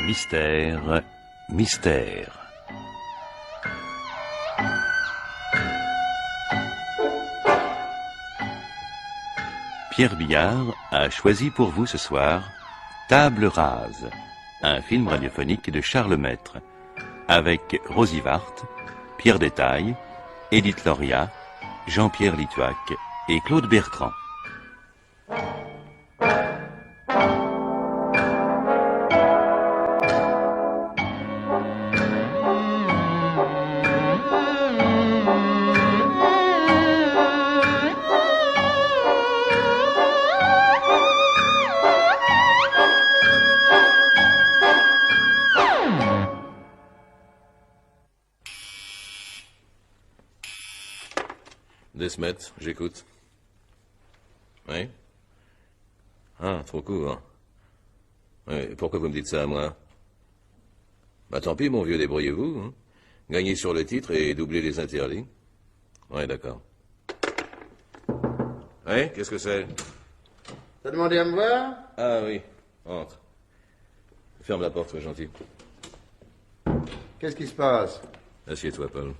Mystère, mystère. Pierre Billard a choisi pour vous ce soir Table rase, un film radiophonique de Charles Maître, avec Rosy Vart, Pierre Détail, Édith Loria, Jean-Pierre Lituac et Claude Bertrand. Desmet, j'écoute. Oui? Ah, trop court. Oui, pourquoi vous me dites ça à moi? Bah tant pis, mon vieux, débrouillez-vous. Hein. Gagnez sur le titre et doublez les interlignes. Ouais, d'accord. Oui, qu'est-ce que c'est? T'as demandé à me voir? Ah oui, entre. Ferme la porte, sois gentil. Qu'est-ce qui se passe? Assieds-toi, Paul.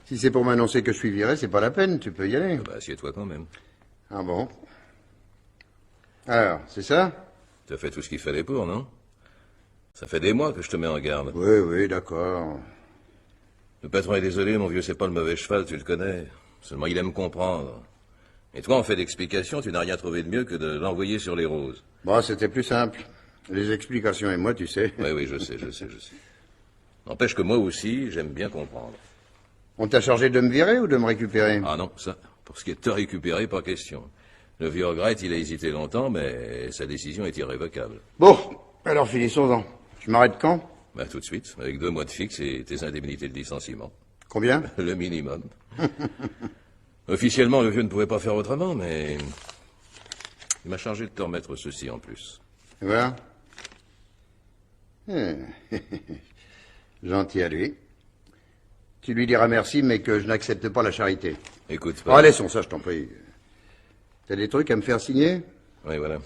Si c'est pour m'annoncer que je suis viré, c'est pas la peine, tu peux y aller. Bah assieds-toi quand même. Ah bon? Alors, c'est ça? Tu as fait tout ce qu'il fallait pour, non? Ça fait des mois que je te mets en garde. Oui, oui, d'accord. Le patron est désolé, mon vieux, c'est pas le mauvais cheval, tu le connais. Seulement, il aime comprendre. Et toi, en fait d'explication, tu n'as rien trouvé de mieux que de l'envoyer sur les roses. Bon, c'était plus simple. Les explications et moi, tu sais. Oui, oui, je sais. N'empêche que moi aussi, j'aime bien comprendre. On t'a chargé de me virer ou de me récupérer? Ah non, ça, pour ce qui est de te récupérer, pas question. Le vieux regrette, il a hésité longtemps, mais sa décision est irrévocable. Bon, alors finissons-en. Je m'arrête quand? Bah tout de suite, avec 2 mois de fixe et tes indemnités de licenciement. Combien? Le minimum. Officiellement, le vieux ne pouvait pas faire autrement, mais il m'a chargé de te remettre ceci en plus. Tu vois? Gentil à lui. Tu lui diras merci, mais que je n'accepte pas la charité. Écoute, Oh, laissons ça, je t'en prie. T'as des trucs à me faire signer? Oui, voilà.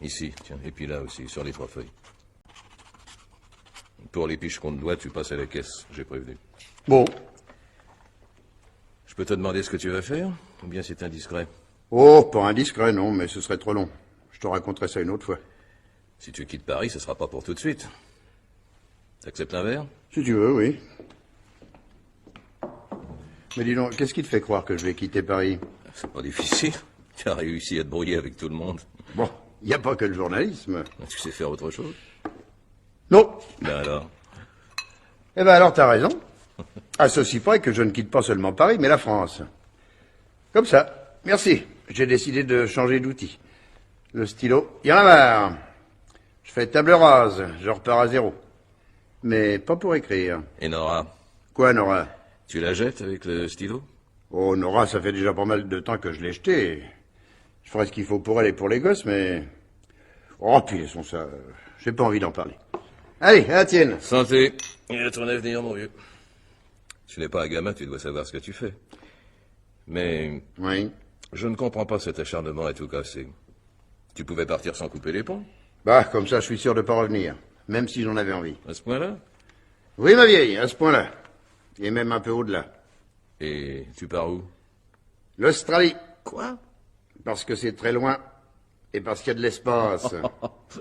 Ici, tiens, et puis là aussi, sur les 3 feuilles. Pour les piches qu'on te doit, tu passes à la caisse, j'ai prévenu. Bon. Je peux te demander ce que tu vas faire, ou bien c'est indiscret? Oh, pas indiscret, non, mais ce serait trop long. Je te raconterai ça une autre fois. Si tu quittes Paris, ce sera pas pour tout de suite. T'acceptes un verre? Si tu veux, oui. Mais dis donc, qu'est-ce qui te fait croire que je vais quitter Paris? C'est pas difficile. Tu as réussi à te brouiller avec tout le monde. Bon, il n'y a pas que le journalisme. Tu sais faire autre chose? Non. Ben alors? Eh ben alors, t'as raison. À ceci près que je ne quitte pas seulement Paris, mais la France. Comme ça. Merci. J'ai décidé de changer d'outil. Le stylo, il y en a marre. Je fais table rase, je repars à zéro. Mais pas pour écrire. Et Nora? Quoi, Nora? Tu la jettes avec le stylo? Oh, Nora, ça fait déjà pas mal de temps que je l'ai jetée. Je ferai ce qu'il faut pour elle et pour les gosses, mais... Oh, puis laissons ça. J'ai pas envie d'en parler. Allez, à la tienne. Santé. Et à ton avenir, mon vieux. Tu n'es pas un gamin, tu dois savoir ce que tu fais. Mais... Oui. Je ne comprends pas cet acharnement à tout casser. Tu pouvais partir sans couper les ponts? Bah, comme ça, je suis sûr de pas revenir. Même si j'en avais envie. À ce point-là? Oui, ma vieille, à ce point-là. Et même un peu au-delà. Et tu pars où? L'Australie. Quoi? Parce que c'est très loin. Et parce qu'il y a de l'espace.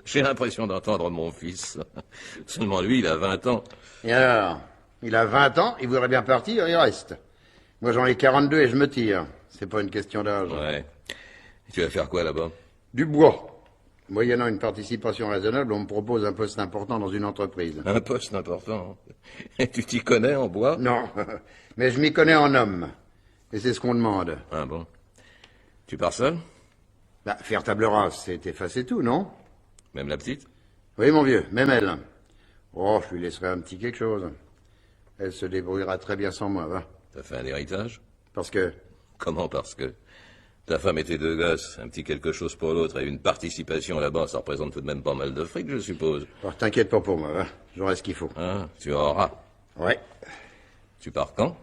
J'ai l'impression d'entendre mon fils. Seulement lui, il a 20 ans. Et alors? Il a 20 ans, il voudrait bien partir, il reste. Moi, j'en ai 42 et je me tire. C'est pas une question d'âge. Ouais. Et tu vas faire quoi là-bas? Du bois. Moyennant une participation raisonnable, on me propose un poste important dans une entreprise. Un poste important. Et tu t'y connais en bois? Non, mais je m'y connais en homme. Et c'est ce qu'on demande. Ah bon? Tu pars seul? Bah, faire table rase, c'est effacer tout, non? Même la petite? Oui, mon vieux, même elle. Oh, je lui laisserai un petit quelque chose. Elle se débrouillera très bien sans moi, va. T'as fait un héritage? Parce que... Comment parce que? Ta femme et tes 2 gosses, un petit quelque chose pour l'autre et une participation là-bas, ça représente tout de même pas mal de fric, je suppose. Oh, t'inquiète pas pour moi, va. J'aurai ce qu'il faut. Ah, tu auras. Ouais. Tu pars quand?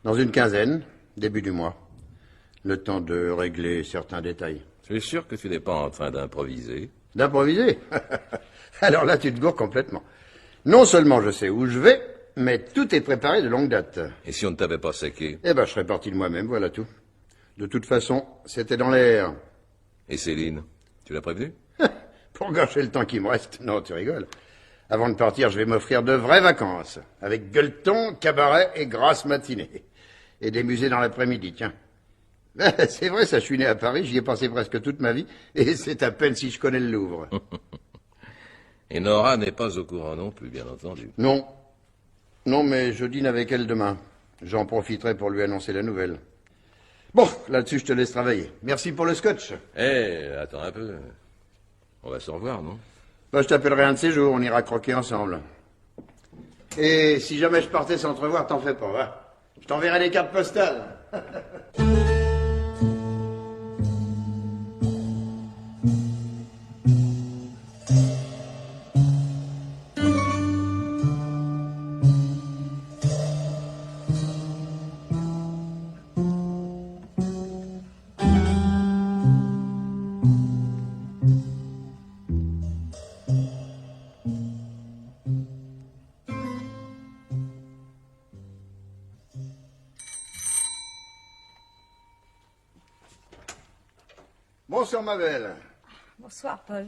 Dans une quinzaine, début du mois. Le temps de régler certains détails. Tu es sûr que tu n'es pas en train d'improviser? D'improviser? Alors là, tu te gourres complètement. Non seulement je sais où je vais, mais tout est préparé de longue date. Et si on ne t'avait pas saqué? Eh ben, je serais parti de moi-même, voilà tout. De toute façon, c'était dans l'air. Et Céline, tu l'as prévenue? Pour gâcher le temps qui me reste. Non, tu rigoles. Avant de partir, je vais m'offrir de vraies vacances. Avec gueuleton, cabaret et grasse matinée. Et des musées dans l'après-midi, tiens. C'est vrai, ça, je suis né à Paris, j'y ai passé presque toute ma vie, et c'est à peine si je connais le Louvre. Et Nora n'est pas au courant non plus, bien entendu. Non. Non, mais je dîne avec elle demain. J'en profiterai pour lui annoncer la nouvelle. Bon, là-dessus, je te laisse travailler. Merci pour le scotch. Eh, attends un peu. On va se revoir, non? Bah, je t'appellerai un de ces jours, on ira croquer ensemble. Et si jamais je partais sans te revoir, t'en fais pas, va. Je t'enverrai des cartes postales. Bonsoir, ma belle. Bonsoir, Paul.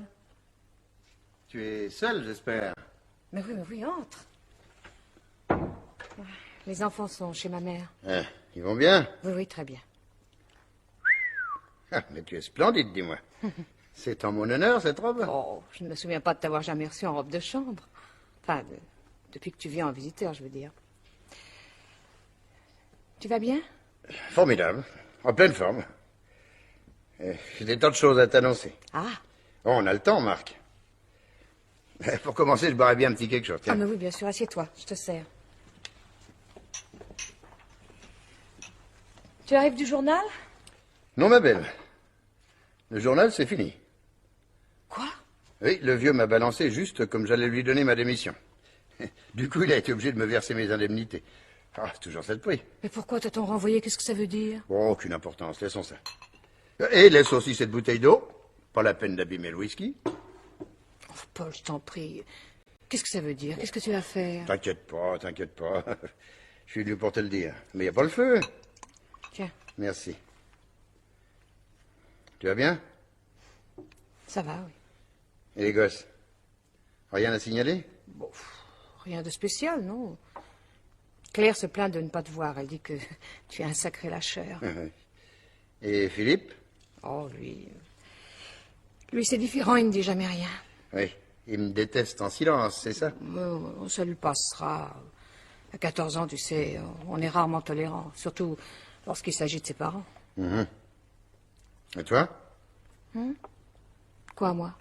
Tu es seule, j'espère. Mais oui, entre. Les enfants sont chez ma mère. Ah, ils vont bien? Oui, très bien. Ah, mais tu es splendide, dis-moi. C'est en mon honneur, cette robe? Oh, je ne me souviens pas de t'avoir jamais reçu en robe de chambre. Enfin, depuis que tu viens en visiteur, je veux dire. Tu vas bien? Formidable. En pleine forme. J'ai des tas de choses à t'annoncer. Ah. Oh, on a le temps, Marc. Pour commencer, je boirais bien un petit quelque chose. Tiens. Ah, mais oui, bien sûr, assieds-toi, je te sers. Tu arrives du journal? Non, ma belle. Le journal, c'est fini. Quoi? Oui, le vieux m'a balancé juste comme j'allais lui donner ma démission. Du coup, il a été obligé de me verser mes indemnités. Ah, c'est toujours ça le prix. Mais pourquoi t'as-t-on renvoyé? Qu'est-ce que ça veut dire? Bon, aucune importance, laissons ça. Et laisse aussi cette bouteille d'eau. Pas la peine d'abîmer le whisky. Oh, Paul, je t'en prie. Qu'est-ce que ça veut dire? Qu'est-ce que tu vas faire? T'inquiète pas, t'inquiète pas. Je suis venu pour te le dire. Mais y a pas le feu. Tiens, Merci. Tu vas bien? ça va, oui. Et les gosses? Rien à signaler? Rien de spécial, non. Claire se plaint de ne pas te voir. Elle dit que tu es un sacré lâcheur. Et Philippe? Oh, lui... Lui, c'est différent, il ne dit jamais rien. Oui, il me déteste en silence, c'est ça? Ça lui passera. À 14 ans, tu sais, on est rarement tolérant. Surtout lorsqu'il s'agit de ses parents. Et toi? Quoi, moi?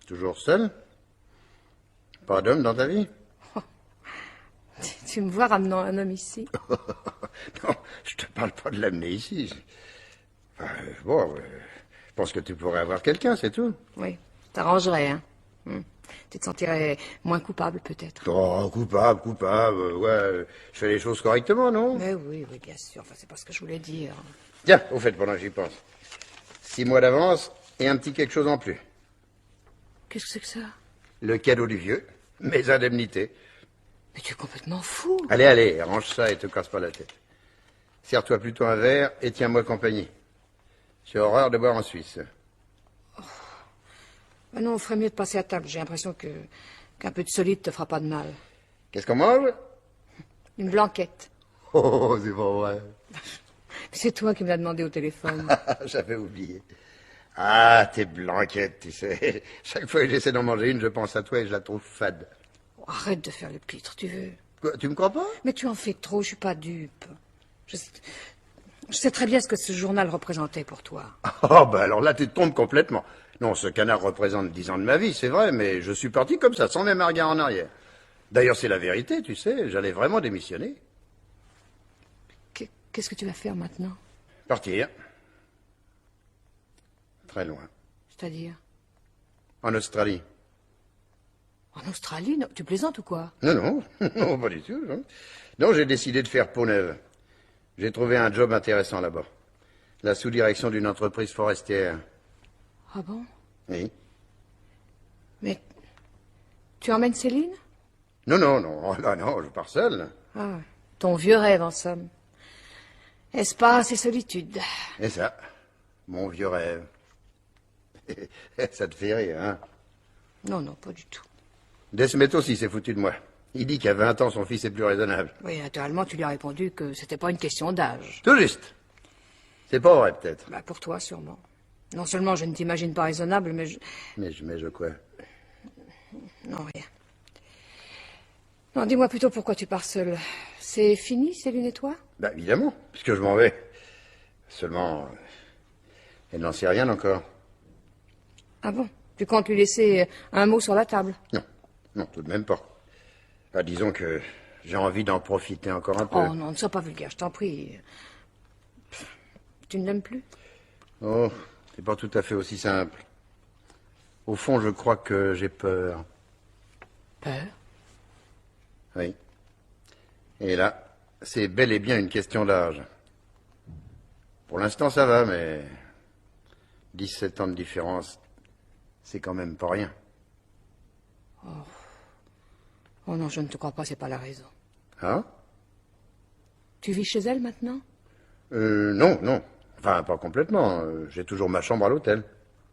Toujours seul? Pas d'homme dans ta vie? Tu me vois ramenant un homme ici? Non, je te parle pas de l'amener ici. Je pense que tu pourrais avoir quelqu'un, c'est tout. Oui, t'arrangerais, hein. Tu te sentirais moins coupable, peut-être. Oh, coupable, ouais, je fais les choses correctement, non? Mais oui, bien sûr. Enfin, c'est pas ce que je voulais dire. Tiens, au fait, pendant que j'y pense. 6 mois d'avance et un petit quelque chose en plus. Qu'est-ce que c'est que ça? Le cadeau du vieux, mes indemnités. Mais tu es complètement fou. Allez, range ça et te casse pas la tête. Sers-toi plutôt un verre et tiens-moi compagnie. J'ai horreur de boire en Suisse. Mais non, on ferait mieux de passer à table. J'ai l'impression qu'un peu de solide te fera pas de mal. Qu'est-ce qu'on mange? Une blanquette. Oh, c'est pas vrai. C'est toi qui me l'as demandé au téléphone. J'avais oublié. Ah, tes blanquettes, tu sais. Chaque fois que j'essaie d'en manger une, je pense à toi et je la trouve fade. Oh, arrête de faire le pitre, tu veux. Quoi, tu me crois pas? Mais tu en fais trop, je suis pas dupe. Je sais très bien ce que ce journal représentait pour toi. Oh, bah alors là, tu te trompes complètement. Non, ce canard représente 10 ans de ma vie, c'est vrai, mais je suis parti comme ça, sans même un regard en arrière. D'ailleurs, c'est la vérité, tu sais, j'allais vraiment démissionner. Qu'est-ce que tu vas faire maintenant? Partir. Très loin. C'est-à-dire? En Australie. En Australie? Non, tu plaisantes ou quoi? Non, non, pas du tout. Non, non, j'ai décidé de faire peau neuve. J'ai trouvé un job intéressant là-bas. La sous-direction d'une entreprise forestière. Ah bon? Oui. Mais tu emmènes Céline? Non, non, non, oh là, non, je pars seul. Ah, ton vieux rêve, en somme. Espace et solitude. Et ça, mon vieux rêve. Ça te fait rire, hein? Non, non, pas du tout. Desmet aussi s'est foutu de moi. Il dit qu'à 20 ans, son fils est plus raisonnable. Oui, naturellement, tu lui as répondu que c'était pas une question d'âge. Tout juste. C'est pas vrai, peut-être. Bah, pour toi, sûrement. Non seulement je ne t'imagine pas raisonnable, mais je... Mais je quoi? Non, rien. Non, dis-moi plutôt pourquoi tu pars seul. C'est fini, Céline et toi? Bah, évidemment, puisque je m'en vais. Seulement, elle n'en sait rien encore. Ah bon? Tu comptes lui laisser un mot sur la table? Non, non, tout de même pas. Bah, disons que j'ai envie d'en profiter encore un peu. Oh non, ne sois pas vulgaire, je t'en prie. Tu ne l'aimes plus? Oh, c'est pas tout à fait aussi simple. Au fond, je crois que j'ai peur. Peur? Oui. Et là, c'est bel et bien une question d'âge. Pour l'instant, ça va, mais 17 ans de différence, c'est quand même pas rien. Oh non, je ne te crois pas, c'est pas la raison. Hein? Tu vis chez elle maintenant? Non, non. Enfin, pas complètement. J'ai toujours ma chambre à l'hôtel.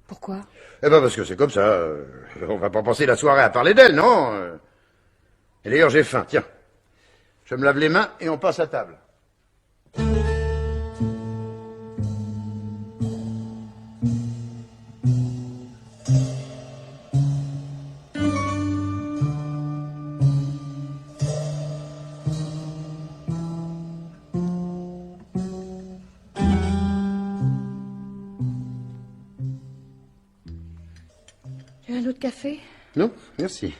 Pourquoi? Eh ben, parce que c'est comme ça. On va pas passer la soirée à parler d'elle, non? Et d'ailleurs, j'ai faim, tiens. Je me lave les mains et on passe à table. Tu veux un autre café? Non, merci.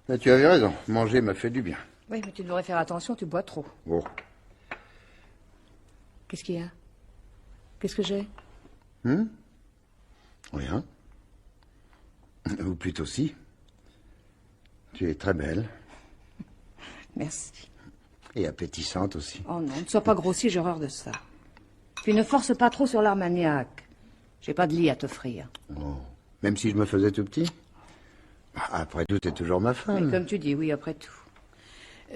Mais tu avais raison. Manger m'a fait du bien. Oui, mais tu devrais faire attention, tu bois trop. Bon. Qu'est-ce qu'il y a? Qu'est-ce que j'ai? Rien. Ou plutôt si. Tu es très belle. Merci. Et appétissante aussi. Oh non, ne sois pas grossi, j'ai horreur de ça. Puis ne force pas trop sur l'Armagnac. J'ai pas de lit à t'offrir. Oh. Même si je me faisais tout petit? Après tout, t'es toujours ma femme. Mais comme tu dis, oui, après tout.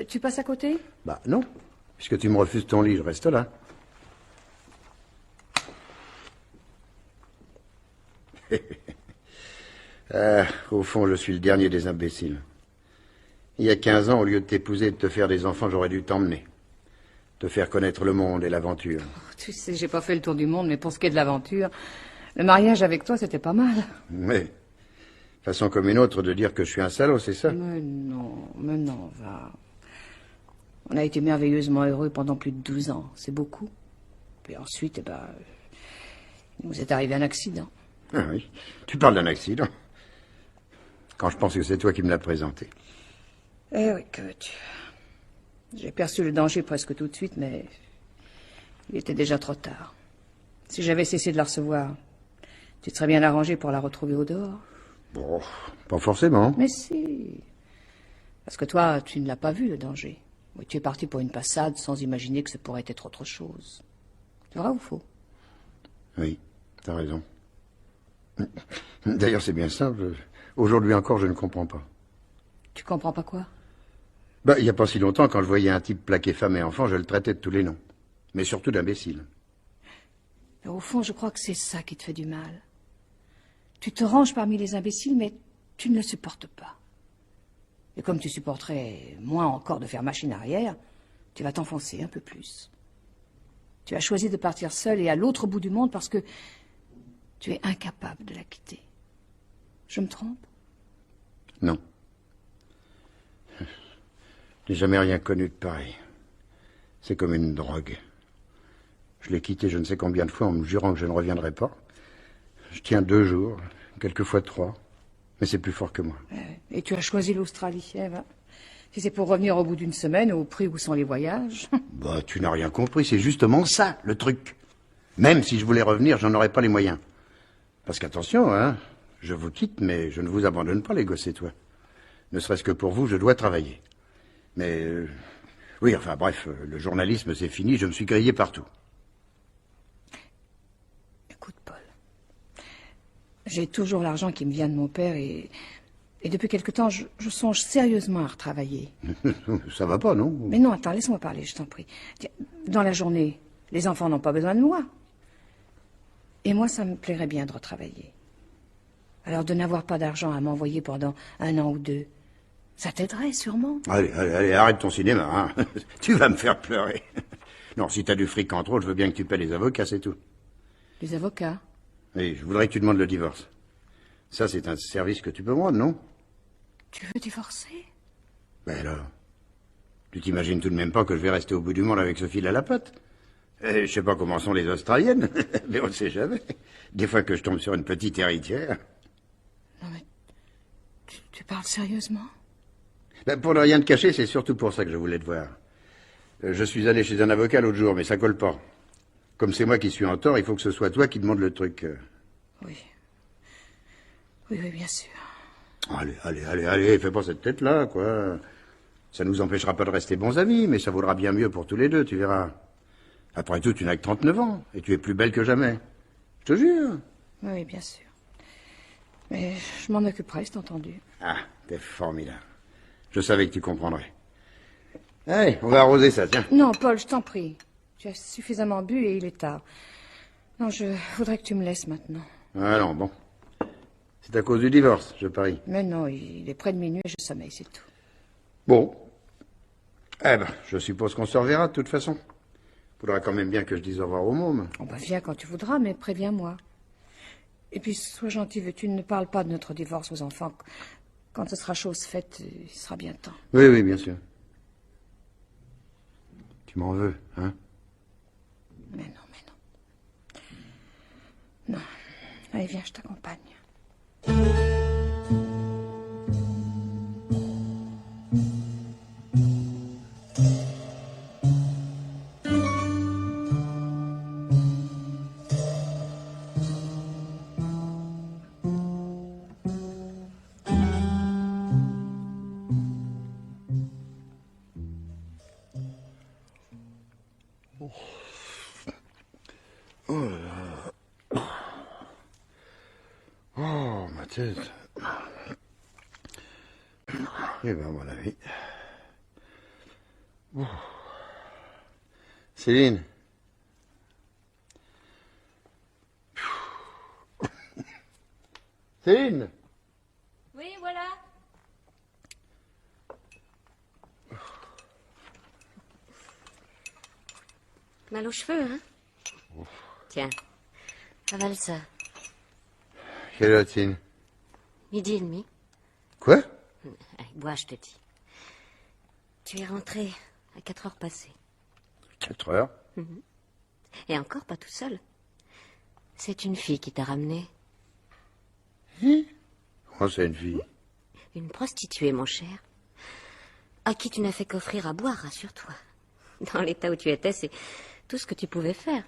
Tu passes à côté? Bah non. Puisque tu me refuses ton lit, je reste là. Au fond, je suis le dernier des imbéciles. Il y a 15 ans, au lieu de t'épouser et de te faire des enfants, j'aurais dû t'emmener. Te faire connaître le monde et l'aventure. Oh, tu sais, j'ai pas fait le tour du monde, mais pour ce qui est de l'aventure, le mariage avec toi, c'était pas mal. Mais, façon comme une autre de dire que je suis un salaud, c'est ça? Mais non, va. On a été merveilleusement heureux pendant plus de 12 ans, c'est beaucoup. Puis ensuite, il nous est arrivé un accident. Ah oui, tu parles d'un accident. Quand je pense que c'est toi qui me l'as présenté. Eh oui, que veux-tu. J'ai perçu le danger presque tout de suite, mais il était déjà trop tard. Si j'avais cessé de la recevoir, tu te serais bien arrangé pour la retrouver au dehors. Bon, pas forcément. Mais si. Parce que toi, tu ne l'as pas vu, le danger. Oui, tu es parti pour une passade sans imaginer que ça pourrait être autre chose. C'est vrai ou faux? Oui, t'as raison. D'ailleurs, c'est bien simple. Aujourd'hui encore, je ne comprends pas. Tu comprends pas quoi? Il n'y a pas si longtemps, quand je voyais un type plaquer femme et enfant, je le traitais de tous les noms. Mais surtout d'imbécile. Mais au fond, je crois que c'est ça qui te fait du mal. Tu te ranges parmi les imbéciles, mais tu ne le supportes pas. Et comme tu supporterais moins encore de faire machine arrière, tu vas t'enfoncer un peu plus. Tu as choisi de partir seul et à l'autre bout du monde parce que tu es incapable de la quitter. Je me trompe? Non. Je n'ai jamais rien connu de pareil. C'est comme une drogue. Je l'ai quitté je ne sais combien de fois en me jurant que je ne reviendrai pas. Je tiens 2 jours, quelquefois 3. Mais c'est plus fort que moi. Et tu as choisi l'Australie, Ève. Si c'est pour revenir au bout d'une semaine, au prix où sont les voyages. Tu n'as rien compris, c'est justement ça, le truc. Même si je voulais revenir, j'en aurais pas les moyens. Parce qu'attention, hein, je vous quitte, mais je ne vous abandonne pas, les gosses et toi. Ne serait-ce que pour vous, je dois travailler. Mais, oui, enfin bref, le journalisme c'est fini, je me suis grillé partout. Écoute, Paul, J'ai toujours l'argent qui me vient de mon père et depuis quelque temps, je songe sérieusement à retravailler. Ça va pas, non? Mais non, attends, laisse-moi parler, je t'en prie. Tiens, dans la journée, les enfants n'ont pas besoin de moi. Et moi, ça me plairait bien de retravailler. Alors de n'avoir pas d'argent à m'envoyer pendant 1 an ou 2, ça t'aiderait sûrement. Allez, arrête ton cinéma, hein. Tu vas me faire pleurer. Non, si t'as du fric en trop, je veux bien que tu paies les avocats, c'est tout. Les avocats? Oui, je voudrais que tu demandes le divorce. Ça, c'est un service que tu peux me rendre, non? Tu veux divorcer? Ben alors, tu t'imagines tout de même pas que je vais rester au bout du monde avec ce fil à la patte? Je sais pas comment sont les Australiennes, mais on ne sait jamais. Des fois que je tombe sur une petite héritière. Non mais, tu parles sérieusement? Ben, pour ne rien te cacher, c'est surtout pour ça que je voulais te voir. Je suis allé chez un avocat l'autre jour, mais ça colle pas. Comme c'est moi qui suis en tort, il faut que ce soit toi qui demande le truc. Oui. Oui, bien sûr. Allez, fais pas cette tête-là, quoi. Ça nous empêchera pas de rester bons amis, mais ça vaudra bien mieux pour tous les deux, tu verras. Après tout, tu n'as que 39 ans, et tu es plus belle que jamais. Je te jure. Oui, bien sûr. Mais je m'en occuperai, c'est entendu. Ah, t'es formidable. Je savais que tu comprendrais. Allez, on va arroser ça, tiens. Non, Paul, je t'en prie. Tu as suffisamment bu et il est tard. Non, je voudrais que tu me laisses maintenant. Ah non, bon. C'est à cause du divorce, je parie. Mais non, il est près de minuit et je sommeille, c'est tout. Bon. Eh ben, je suppose qu'on se reverra de toute façon. Faudra quand même bien que je dise au revoir au môme. On va viens quand tu voudras, mais préviens-moi. Et puis, sois gentil, veux-tu ne parles pas de notre divorce aux enfants. Quand ce sera chose faite, il sera bien temps. Oui, bien sûr. Tu m'en veux, hein? Mais non. Non. Allez, viens, je t'accompagne. Oh, ma tête. Eh ben, à mon avis. Oh. Céline. Céline. Oui, voilà. Mal aux cheveux, hein? Tiens, avale ça. Quelle heure, Céline? 12h30. Quoi? Allez, bois, je te dis. Tu es rentré à 4 heures passées. 4 heures? Et encore pas tout seul. C'est une fille qui t'a ramené. Oh, c'est une fille. Une prostituée, mon cher. À qui tu n'as fait qu'offrir à boire, rassure-toi. Dans l'état où tu étais, c'est tout ce que tu pouvais faire.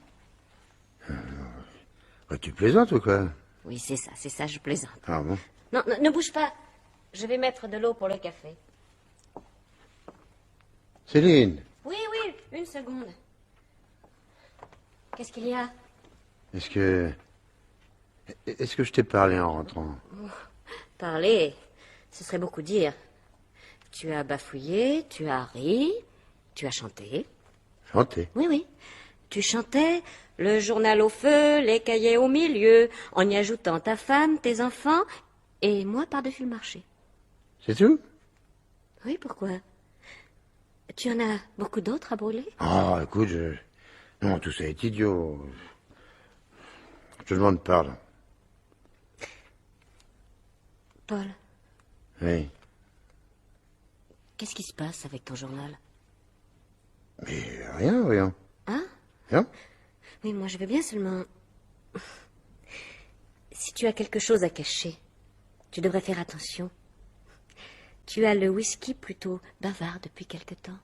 Tu plaisantes ou quoi? Oui, c'est ça, je plaisante. Ah bon? Non, ne bouge pas. Je vais mettre de l'eau pour le café. Céline, Oui, une seconde. Qu'est-ce qu'il y a? est-ce que je t'ai parlé en rentrant? Parler, ce serait beaucoup dire. Tu as bafouillé, tu as ri, tu as chanté. Chanter? Oui. Tu chantais le journal au feu, les cahiers au milieu, en y ajoutant ta femme, tes enfants et moi par-dessus le marché. C'est tout? Oui, pourquoi? Tu en as beaucoup d'autres à brûler? Ah, écoute, non, tout ça est idiot. Je te demande pardon. Paul, Oui. qu'est-ce qui se passe avec ton journal? Mais rien, voyons. Hein? Rien? Oui, moi je veux bien seulement... Si tu as quelque chose à cacher, tu devrais faire attention. Tu as le whisky plutôt bavard depuis quelque temps.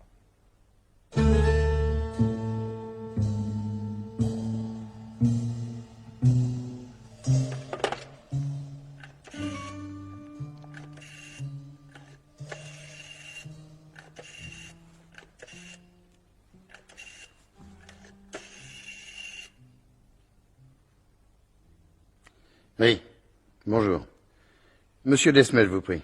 Oui. Bonjour. Monsieur Desmel, je vous prie.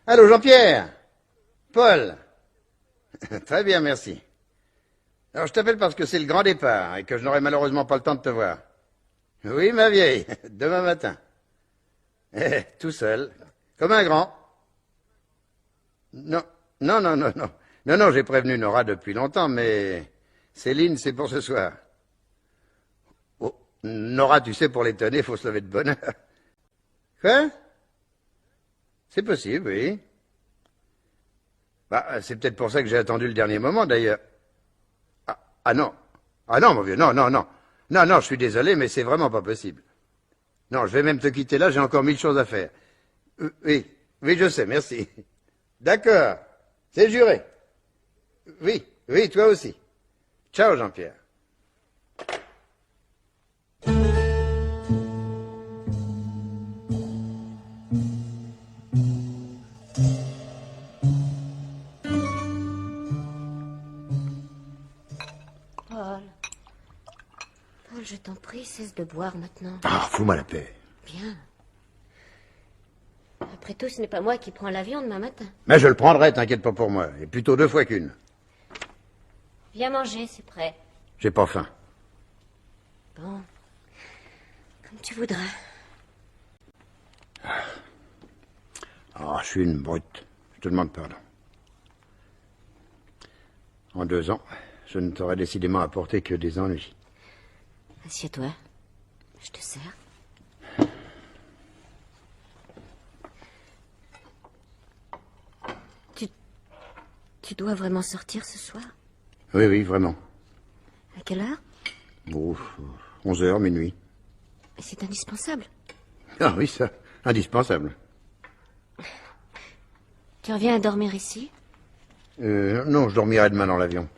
Allô, Jean-Pierre? Paul? Très bien, merci. Alors, je t'appelle parce que c'est le grand départ et que je n'aurai malheureusement pas le temps de te voir. Oui, ma vieille, demain matin. Tout seul, comme un grand. Non, non, non, non, non. Non, non, j'ai prévenu Nora depuis longtemps, mais Céline, c'est pour ce soir. Oh, Nora, tu sais, pour l'étonner, il faut se lever de bonne heure. Quoi? C'est possible, oui. Bah, c'est peut-être pour ça que j'ai attendu le dernier moment, d'ailleurs. Ah non. Ah non, mon vieux, non, non, non. Non, non, je suis désolé, mais c'est vraiment pas possible. Non, je vais même te quitter là, j'ai encore 1000 choses à faire. Oui, oui, je sais, merci. D'accord, c'est juré. Oui, oui, toi aussi. Ciao, Jean-Pierre. Paul, je t'en prie, cesse de boire maintenant. Ah, fous-moi la paix. Bien. Après tout, ce n'est pas moi qui prends l'avion demain matin. Mais je le prendrai, t'inquiète pas pour moi. Et plutôt 2 fois qu'une. Viens manger, c'est prêt. J'ai pas faim. Bon. Comme tu voudras. Ah, je suis une brute. Je te demande pardon. En 2 ans, je ne t'aurais décidément apporté que des ennuis. Assieds-toi. Je te sers. Tu dois vraiment sortir ce soir? Oui, oui, vraiment. À quelle heure? Oh, 11h, minuit. Mais c'est indispensable. Ah oui, ça, indispensable. Tu reviens à dormir ici? Non, je dormirai demain dans l'avion.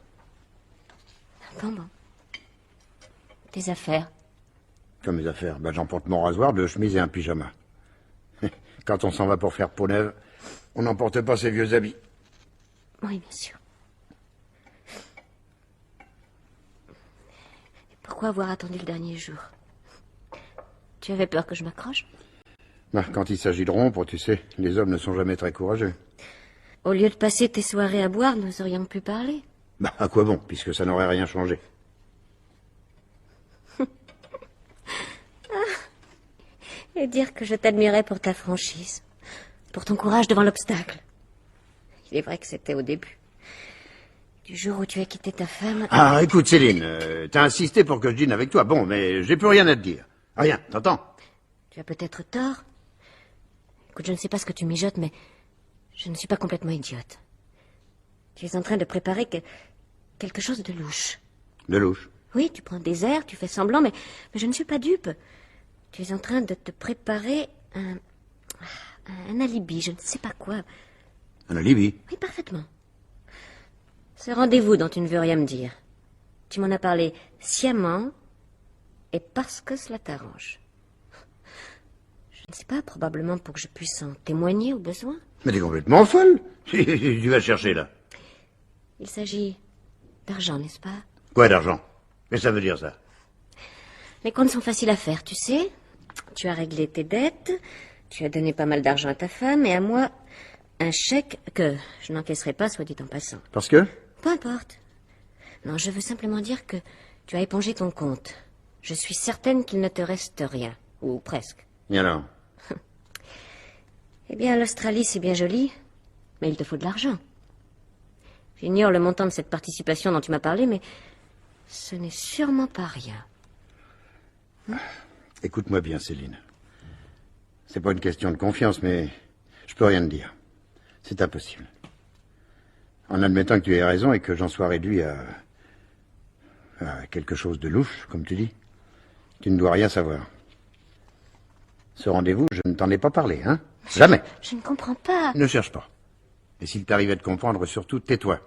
Bon. Tes affaires? Comme mes affaires. Ben, j'emporte mon rasoir, 2 chemises et un pyjama. Quand on s'en va pour faire peau neuve, on n'emporte pas ses vieux habits. Oui, bien sûr. Et pourquoi avoir attendu le dernier jour? Tu avais peur que je m'accroche? Ben, quand il s'agit de rompre, tu sais, les hommes ne sont jamais très courageux. Au lieu de passer tes soirées à boire, nous aurions pu parler. Ben, à quoi bon, puisque ça n'aurait rien changé. Et dire que je t'admirais pour ta franchise, pour ton courage devant l'obstacle. Il est vrai que c'était au début. Du jour où tu as quitté ta femme... Ah, écoute, Céline, t'as insisté pour que je dîne avec toi. Bon, mais j'ai plus rien à te dire. Rien, t'entends? Tu as peut-être tort. Écoute, je ne sais pas ce que tu mijotes, mais je ne suis pas complètement idiote. Tu es en train de préparer quelque chose de louche. De louche. Oui, tu prends des airs, tu fais semblant, mais je ne suis pas dupe. Tu es en train de te préparer un alibi, je ne sais pas quoi. Un alibi? Oui, parfaitement. Ce rendez-vous dont tu ne veux rien me dire. Tu m'en as parlé sciemment et parce que cela t'arrange. Je ne sais pas, probablement pour que je puisse en témoigner au besoin. Mais t'es complètement folle. Tu vas chercher, là. Il s'agit d'argent, n'est-ce pas? Quoi d'argent? Mais ça veut dire ça? Les comptes sont faciles à faire, tu sais. Tu as réglé tes dettes, tu as donné pas mal d'argent à ta femme et à moi un chèque que je n'encaisserai pas, soit dit en passant. Parce que? Peu importe. Non, je veux simplement dire que tu as épongé ton compte. Je suis certaine qu'il ne te reste rien, ou presque. Et alors? Eh bien, l'Australie, c'est bien joli, mais il te faut de l'argent. J'ignore le montant de cette participation dont tu m'as parlé, mais ce n'est sûrement pas rien. Écoute-moi bien, Céline. C'est pas une question de confiance, mais je peux rien te dire. C'est impossible. En admettant que tu aies raison et que j'en sois réduit à quelque chose de louche, comme tu dis, tu ne dois rien savoir. Ce rendez-vous, je ne t'en ai pas parlé, hein? Jamais. Je ne comprends pas. Ne cherche pas. Et s'il t'arrivait de comprendre, surtout, tais-toi.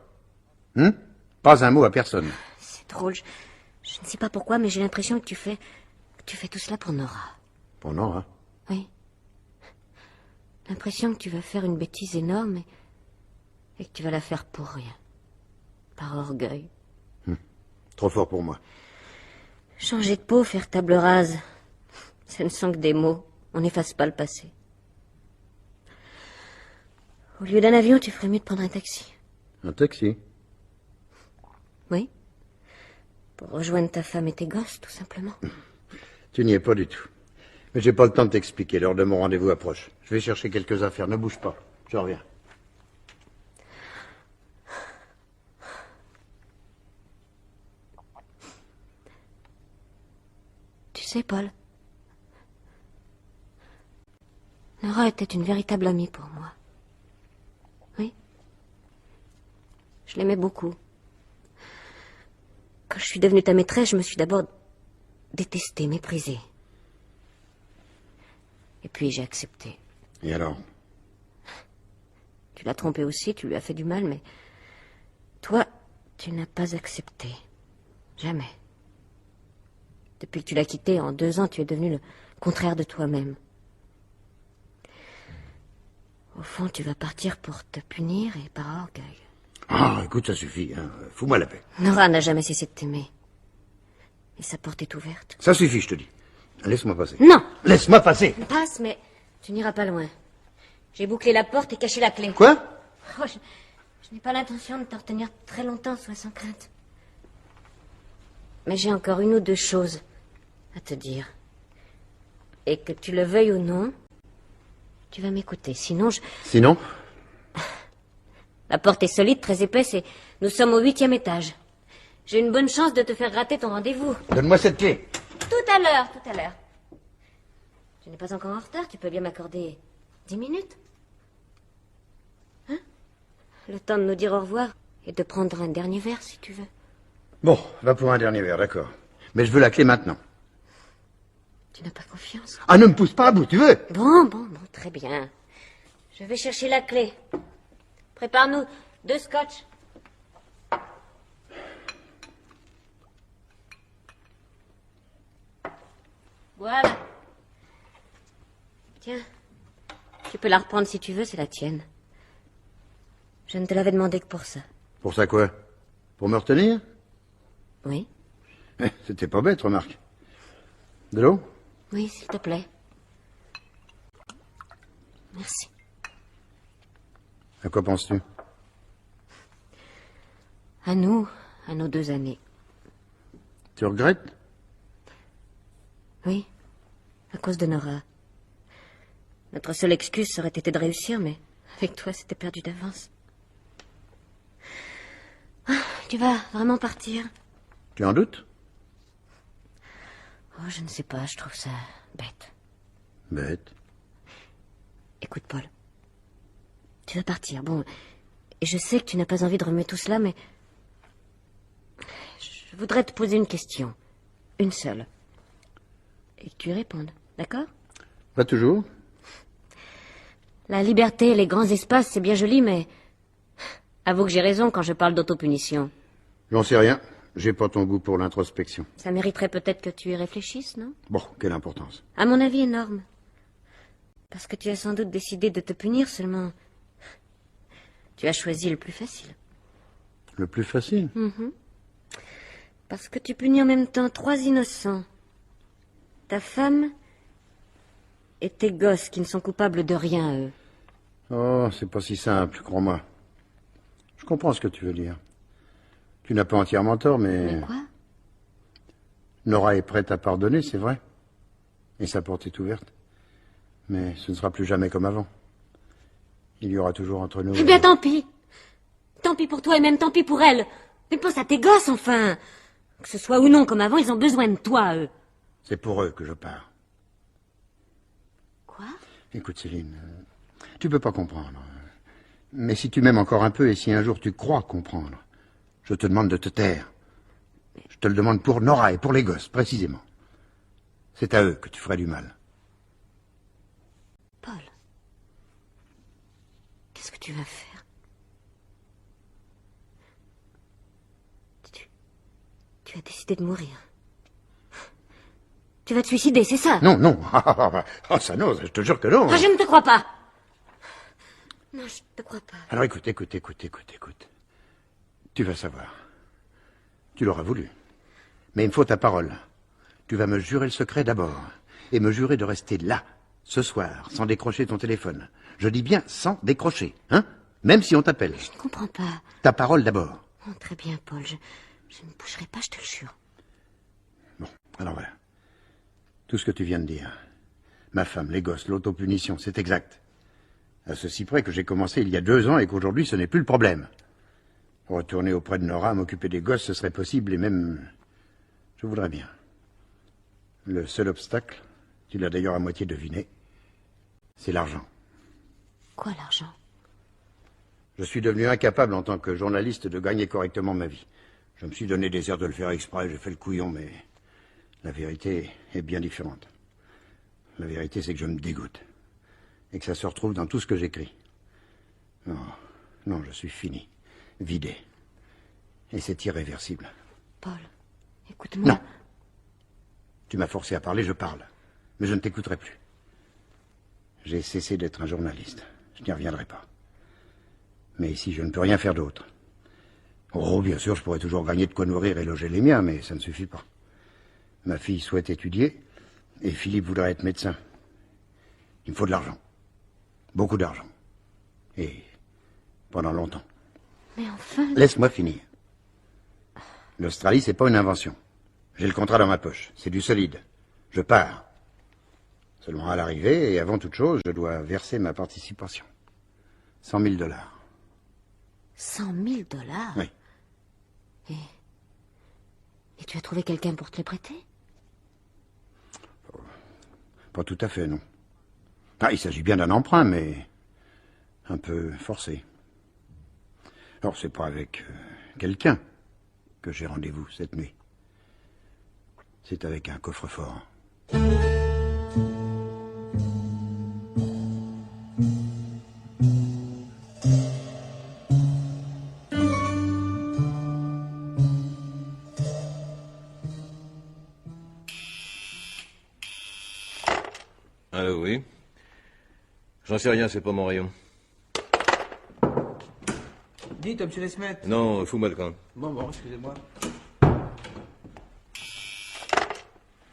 Pas un mot à personne. C'est drôle. Je ne sais pas pourquoi, mais j'ai l'impression que tu fais tout cela pour Nora. Pour Nora? Oui. L'impression que tu vas faire une bêtise énorme et que tu vas la faire pour rien. Par orgueil. Trop fort pour moi. Changer de peau, faire table rase. Ce ne sont que des mots. On n'efface pas le passé. Au lieu d'un avion, tu ferais mieux de prendre un taxi. Un taxi? Oui. Pour rejoindre ta femme et tes gosses, tout simplement. Tu n'y es pas du tout. Mais j'ai pas le temps de t'expliquer. L'heure de mon rendez-vous approche. Je vais chercher quelques affaires. Ne bouge pas. Je reviens. Tu sais, Paul, Nora était une véritable amie pour moi. Oui. Je l'aimais beaucoup. Quand je suis devenue ta maîtresse, je me suis d'abord détestée, méprisée. Et puis j'ai accepté. Et alors? Tu l'as trompée aussi, tu lui as fait du mal, mais toi, tu n'as pas accepté. Jamais. Depuis que tu l'as quittée, en 2 ans, tu es devenu le contraire de toi-même. Au fond, tu vas partir pour te punir et par orgueil. Ah, écoute, ça suffit. Hein. Fous-moi la paix. Nora n'a jamais cessé de t'aimer. Et sa porte est ouverte. Ça suffit, je te dis. Laisse-moi passer. Non! Laisse-moi passer. Passe, mais tu n'iras pas loin. J'ai bouclé la porte et caché la clé. Quoi? Oh, je n'ai pas l'intention de te retenir très longtemps, sois sans crainte. Mais j'ai encore 1 ou 2 choses à te dire. Et que tu le veuilles ou non, tu vas m'écouter. Sinon, Sinon? La porte est solide, très épaisse, et nous sommes au 8e étage. J'ai une bonne chance de te faire rater ton rendez-vous. Donne-moi cette clé. Tout à l'heure, tout à l'heure. Tu n'es pas encore en retard, tu peux bien m'accorder 10 minutes. Hein? Le temps de nous dire au revoir et de prendre un dernier verre, si tu veux. Bon, va pour un dernier verre, d'accord. Mais je veux la clé maintenant. Tu n'as pas confiance? Ah, ne me pousse pas à bout, tu veux? Bon, très bien. Je vais chercher la clé. Prépare-nous 2 scotch. Voilà. Tiens, tu peux la reprendre si tu veux, c'est la tienne. Je ne te l'avais demandé que pour ça. Pour ça quoi? Pour me retenir? Oui? C'était pas bête, remarque. De l'eau? Oui, s'il te plaît. Merci. À quoi penses-tu? À nous, à nos 2 années. Tu regrettes? Oui, à cause de Nora. Notre seule excuse serait été de réussir, mais avec toi, c'était perdu d'avance. Ah, tu vas vraiment partir? Tu en doutes? Oh, je ne sais pas, je trouve ça bête. Bête. Écoute, Paul. Tu vas partir, bon. Et je sais que tu n'as pas envie de remettre tout cela, mais... Je voudrais te poser une question. Une seule. Et que tu y répondes, d'accord? Pas toujours. La liberté et les grands espaces, c'est bien joli, mais... Avoue que j'ai raison quand je parle d'autopunition. J'en sais rien. J'ai pas ton goût pour l'introspection. Ça mériterait peut-être que tu y réfléchisses, non? Bon, quelle importance. À mon avis, énorme. Parce que tu as sans doute décidé de te punir, seulement... Tu as choisi le plus facile. Le plus facile? Parce que tu punis en même temps 3 innocents. Ta femme et tes gosses qui ne sont coupables de rien, eux. Oh, c'est pas si simple, crois-moi. Je comprends ce que tu veux dire. Tu n'as pas entièrement tort, mais... Mais quoi? Nora est prête à pardonner, c'est vrai. Et sa porte est ouverte. Mais ce ne sera plus jamais comme avant. Il y aura toujours entre nous... Eh bien, tant pis. Tant pis pour toi et même tant pis pour elle. Mais pense à tes gosses, enfin. Que ce soit ou non comme avant, ils ont besoin de toi, eux. C'est pour eux que je pars. Quoi? Écoute, Céline, tu peux pas comprendre. Mais si tu m'aimes encore un peu et si un jour tu crois comprendre, je te demande de te taire. Je te le demande pour Nora et pour les gosses, précisément. C'est à eux que tu ferais du mal. Paul, qu'est-ce que tu vas faire? Tu as décidé de mourir. Tu vas te suicider, c'est ça? Non, non. Ah, ça non, je te jure que non. Ah, je ne te crois pas. Non, je ne te crois pas. Alors écoute. Tu vas savoir. Tu l'auras voulu. Mais il me faut ta parole. Tu vas me jurer le secret d'abord. Et me jurer de rester là, ce soir, sans décrocher ton téléphone. Je dis bien sans décrocher, hein? Même si on t'appelle. Je ne comprends pas. Ta parole d'abord. Oh, très bien, Paul. Je ne bougerai pas, je te le jure. Bon, alors voilà. Tout ce que tu viens de dire. Ma femme, les gosses, l'autopunition, c'est exact. À ceci près que j'ai commencé il y a 2 ans et qu'aujourd'hui ce n'est plus le problème. Retourner auprès de Nora, m'occuper des gosses, ce serait possible et même... Je voudrais bien. Le seul obstacle, tu l'as d'ailleurs à moitié deviné, c'est l'argent. Quoi, l'argent? Je suis devenu incapable en tant que journaliste de gagner correctement ma vie. Je me suis donné des airs de le faire exprès, j'ai fait le couillon, mais la vérité est bien différente. La vérité, c'est que je me dégoûte. Et que ça se retrouve dans tout ce que j'écris. Non, je suis fini. Vidé. Et c'est irréversible. Paul, écoute-moi. Non. Tu m'as forcé à parler, je parle. Mais je ne t'écouterai plus. J'ai cessé d'être un journaliste. Je n'y reviendrai pas. Mais ici, je ne peux rien faire d'autre. Oh, bien sûr, je pourrais toujours gagner de quoi nourrir et loger les miens, mais ça ne suffit pas. Ma fille souhaite étudier, et Philippe voudrait être médecin. Il me faut de l'argent. Beaucoup d'argent. Et pendant longtemps. Mais enfin... Laisse-moi finir. L'Australie, c'est pas une invention. J'ai le contrat dans ma poche. C'est du solide. Je pars. Seulement à l'arrivée, et avant toute chose, je dois verser ma participation. 100 000 $. 100 000 $? Oui. Et tu as trouvé quelqu'un pour te les prêter? Pas tout à fait, non. Ah, il s'agit bien d'un emprunt, mais un peu forcé. Alors, c'est pas avec quelqu'un que j'ai rendez-vous cette nuit. C'est avec un coffre-fort. Allô, oui. J'en sais rien, c'est pas mon rayon. Dites, monsieur Lesmet. Non, fous-moi le camp. Bon, excusez-moi.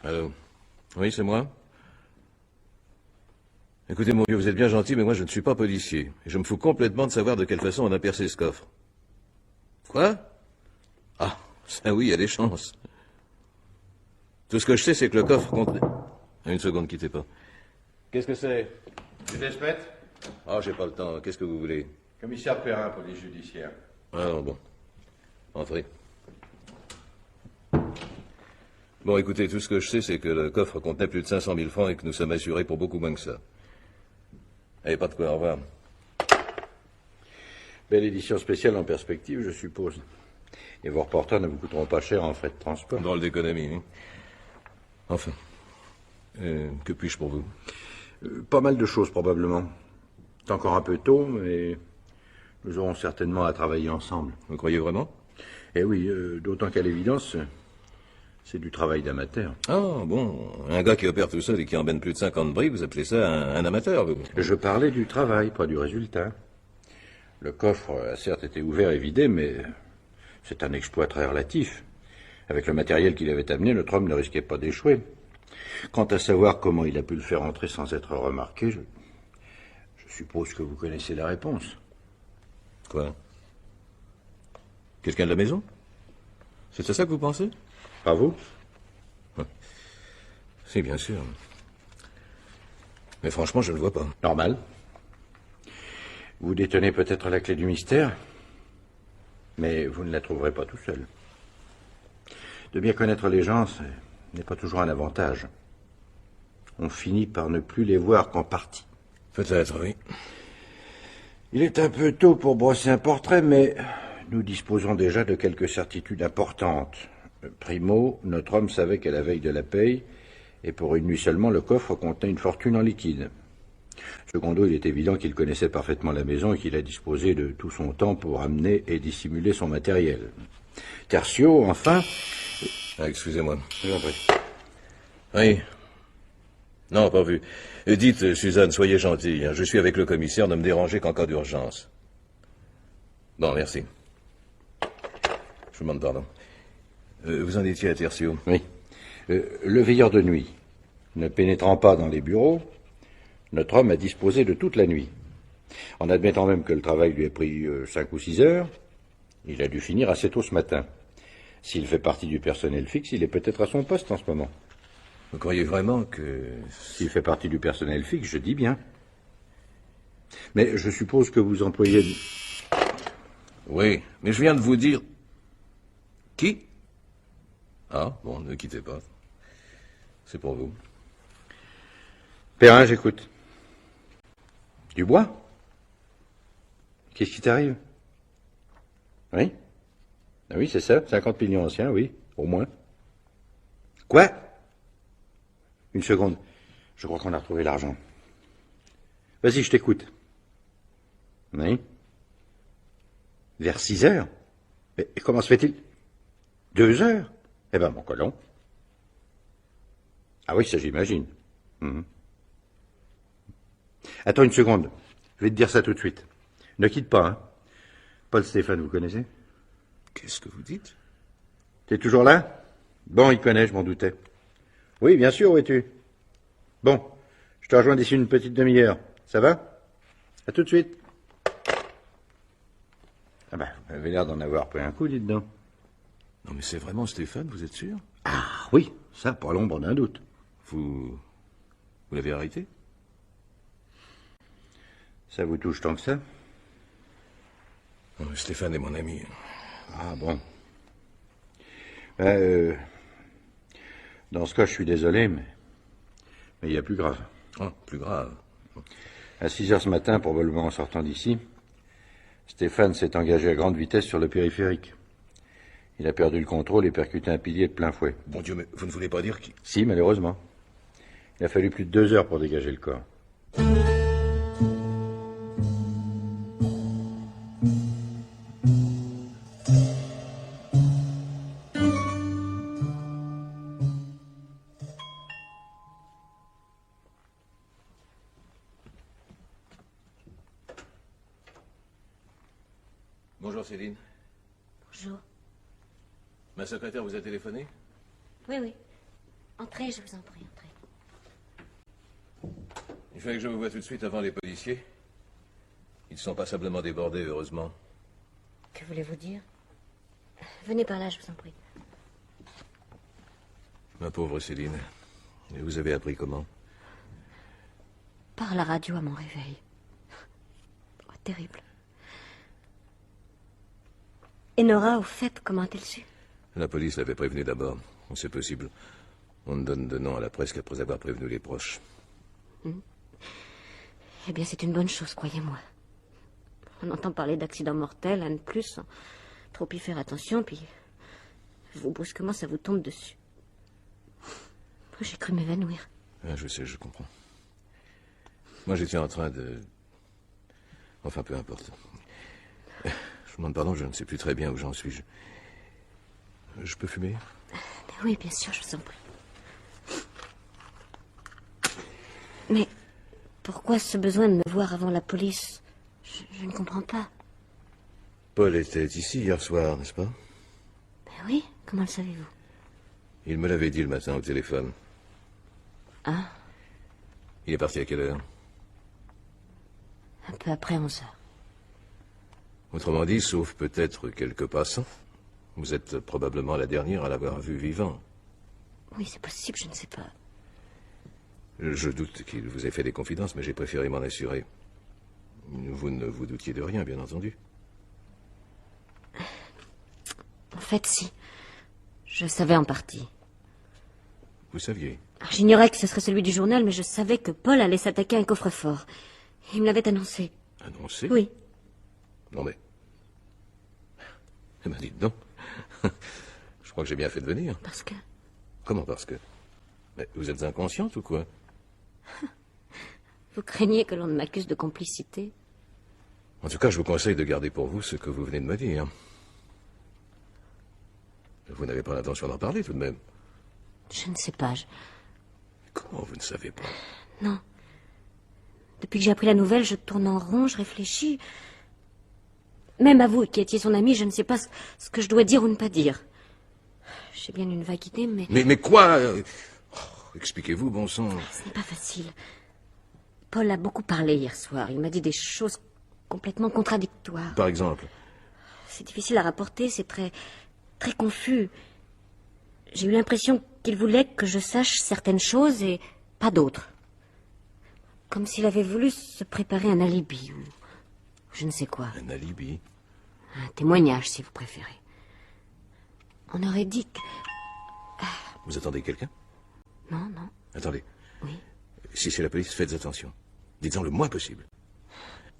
Allô. Oui, c'est moi. Écoutez, mon vieux, vous êtes bien gentil, mais moi je ne suis pas policier. Et je me fous complètement de savoir de quelle façon on a percé ce coffre. Quoi? Ah, ça oui, il y a des chances. Tout ce que je sais, c'est que le coffre compte... Une seconde, quittez pas. Qu'est-ce que c'est? Tu t'espètes? Ah, j'ai pas le temps. Qu'est-ce que vous voulez? Commissaire Perrin, police judiciaire. Alors, bon. Entrez. Bon, écoutez, tout ce que je sais, c'est que le coffre contenait plus de 500 000 francs et que nous sommes assurés pour beaucoup moins que ça. Allez, pas de quoi, au revoir. Belle édition spéciale en perspective, je suppose. Et vos reporters ne vous coûteront pas cher en frais de transport. Drôle d'économie, hein. Enfin. Que puis-je pour vous? Pas mal de choses, probablement. C'est encore un peu tôt, mais nous aurons certainement à travailler ensemble. Vous croyez vraiment? Eh oui, d'autant qu'à l'évidence, c'est du travail d'amateur. Ah, bon. Un gars qui opère tout seul et qui emmène plus de 50 bris, vous appelez ça un amateur, vous? Je parlais du travail, pas du résultat. Le coffre a certes été ouvert et vidé, mais c'est un exploit très relatif. Avec le matériel qu'il avait amené, notre homme ne risquait pas d'échouer. Quant à savoir comment il a pu le faire entrer sans être remarqué, je suppose que vous connaissez la réponse. Quoi? Quelqu'un de la maison? C'est à ça que vous pensez? Pas vous? Si, bien sûr. Mais franchement, je ne le vois pas. Normal. Vous détenez peut-être la clé du mystère, mais vous ne la trouverez pas tout seul. De bien connaître les gens, ce n'est pas toujours un avantage. On finit par ne plus les voir qu'en partie. Peut-être, oui. Il est un peu tôt pour brosser un portrait, mais nous disposons déjà de quelques certitudes importantes. Primo, notre homme savait qu'à la veille de la paye, et pour une nuit seulement, le coffre contenait une fortune en liquide. Secondo, il est évident qu'il connaissait parfaitement la maison et qu'il a disposé de tout son temps pour amener et dissimuler son matériel. Tertio, enfin... Ah, excusez-moi. Je vous en prie. Oui. Non, pas vu. Dites, Suzanne, soyez gentille. Je suis avec le commissaire, ne me dérangez qu'en cas d'urgence. Bon, merci. Je vous demande pardon. Vous en étiez à Tertio? Oui. Le veilleur de nuit, ne pénétrant pas dans les bureaux, notre homme a disposé de toute la nuit. En admettant même que le travail lui ait pris 5 ou 6 heures, il a dû finir assez tôt ce matin. S'il fait partie du personnel fixe, il est peut-être à son poste en ce moment. Vous croyez vraiment que... S'il fait partie du personnel fixe, je dis bien. Mais je suppose que vous employez... Oui, mais je viens de vous dire... Qui? Ah, bon, ne quittez pas. C'est pour vous. Perrin, j'écoute. Dubois? Qu'est-ce qui t'arrive? Oui? Ah oui, c'est ça, 50 millions anciens, oui, au moins. Quoi? Une seconde. Je crois qu'on a retrouvé l'argent. Vas-y, je t'écoute. Oui? Vers 6 heures? Mais comment se fait-il? 2 heures? Eh ben, mon colon. Ah oui, ça j'imagine. Attends une seconde. Je vais te dire ça tout de suite. Ne quitte pas, hein. Paul Stéphane, vous connaissez? Qu'est-ce que vous dites? T'es toujours là? Bon, il connaît, je m'en doutais. Oui, bien sûr, où es-tu? Bon, je te rejoins d'ici une petite demi-heure. Ça va? À tout de suite. Ah ben, vous avez l'air d'en avoir pris un coup, dites donc. Non, mais c'est vraiment Stéphane, vous êtes sûr? Ah oui, ça, pas l'ombre d'un doute. Vous l'avez arrêté? Ça vous touche tant que ça? Non, Stéphane est mon ami. Ah bon. Dans ce cas, je suis désolé, mais il y a plus grave. Ah, plus grave. À 6 heures ce matin, probablement en sortant d'ici, Stéphane s'est engagé à grande vitesse sur le périphérique. Il a perdu le contrôle et percuté un pilier de plein fouet. Bon Dieu, mais vous ne voulez pas dire qu'il... Si, malheureusement. Il a fallu plus de 2 heures pour dégager le corps. Bonjour Céline. Bonjour. Ma secrétaire vous a téléphoné? Oui, oui. Entrez, je vous en prie, entrez. Il fallait que je vous voie tout de suite avant les policiers. Ils sont passablement débordés, heureusement. Que voulez-vous dire? Venez par là, je vous en prie. Ma pauvre Céline. Et vous avez appris comment? Par la radio à mon réveil. Oh, terrible. Et Nora, au fait, comment a-t-elle su? La police l'avait prévenu d'abord. C'est possible. On ne donne de nom à la presse qu'après avoir prévenu les proches. Eh bien, c'est une bonne chose, croyez-moi. On entend parler d'accidents mortels, un de plus, sans trop y faire attention, puis vous, brusquement, ça vous tombe dessus. J'ai cru m'évanouir. Ah, je sais, je comprends. Moi, j'étais en train de... Enfin, peu importe. Je vous demande pardon, je ne sais plus très bien où j'en suis. Je peux fumer? Mais oui, bien sûr, je vous en prie. Mais pourquoi ce besoin de me voir avant la police? Je ne comprends pas. Paul était ici hier soir, n'est-ce pas? Ben oui, comment le savez-vous? Il me l'avait dit le matin au téléphone. Ah? Il est parti à quelle heure? Un peu après 11 heures. Autrement dit, sauf peut-être quelques passants, vous êtes probablement la dernière à l'avoir vu vivant. Oui, c'est possible, je ne sais pas. Je doute qu'il vous ait fait des confidences, mais j'ai préféré m'en assurer. Vous ne vous doutiez de rien, bien entendu. En fait, si. Je savais en partie. Vous saviez? J'ignorais que ce serait celui du journal, mais je savais que Paul allait s'attaquer à un coffre-fort. Il me l'avait annoncé. Annoncé? Oui. Non mais... Eh ben dites donc. Je crois que j'ai bien fait de venir. Parce que... Comment parce que? Mais vous êtes inconsciente ou quoi? Vous craignez que l'on ne m'accuse de complicité? En tout cas, je vous conseille de garder pour vous ce que vous venez de me dire. Vous n'avez pas l'intention d'en parler tout de même. Je ne sais pas. Comment vous ne savez pas? Non. Depuis que j'ai appris la nouvelle, je tourne en rond, je réfléchis. Même à vous, qui étiez son ami, je ne sais pas ce que je dois dire ou ne pas dire. J'ai bien une vague idée, mais... Mais quoi expliquez-vous, bon sang. Ce n'est pas facile. Paul a beaucoup parlé hier soir. Il m'a dit des choses complètement contradictoires. Par exemple. C'est difficile à rapporter, c'est très confus. J'ai eu l'impression qu'il voulait que je sache certaines choses et pas d'autres. Comme s'il avait voulu se préparer un alibi ou je ne sais quoi. Un alibi? Un témoignage, si vous préférez. On aurait dit que... Vous attendez quelqu'un? Non, non. Attendez. Oui. Si c'est la police, faites attention. Dites-en le moins possible.